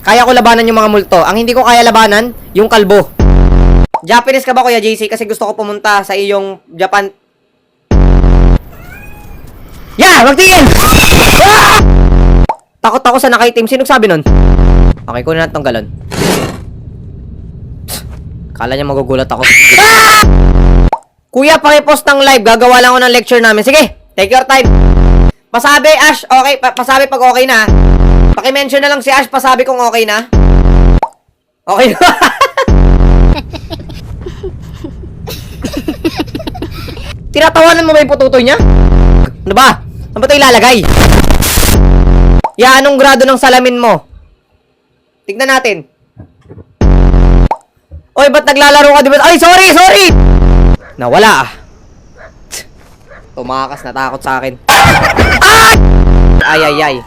Kaya ko labanan yung mga multo. Ang hindi ko kaya labanan, yung kalbo. Japanese ka ba, Kuya JC? Kasi gusto ko pumunta sa iyong Japan. Yeah! Magtingin! Ah! Takot ako sa nakaitim. Sino sabi nun? Okay, kunin natin tong galon. Kala niya magugulat ako. Ah! Kuya, pakipost ng live. Gagawa lang ako ng lecture namin. Sige, take your time. Pasabi, Ash, okay. Pasabi pag okay na. Paki-mention na lang si Ash, pasabi kung okay na. Okay na. Tinatawanan mo ba yung pututoy niya? Ano ba? Saan ba ito ilalagay? Ya, anong grado ng salamin mo? Tignan natin. Oy, ba't naglalaro ka? Diba? Ay, sorry! Nawala ah. Tumakas, natakot sa akin. Ay! Ay!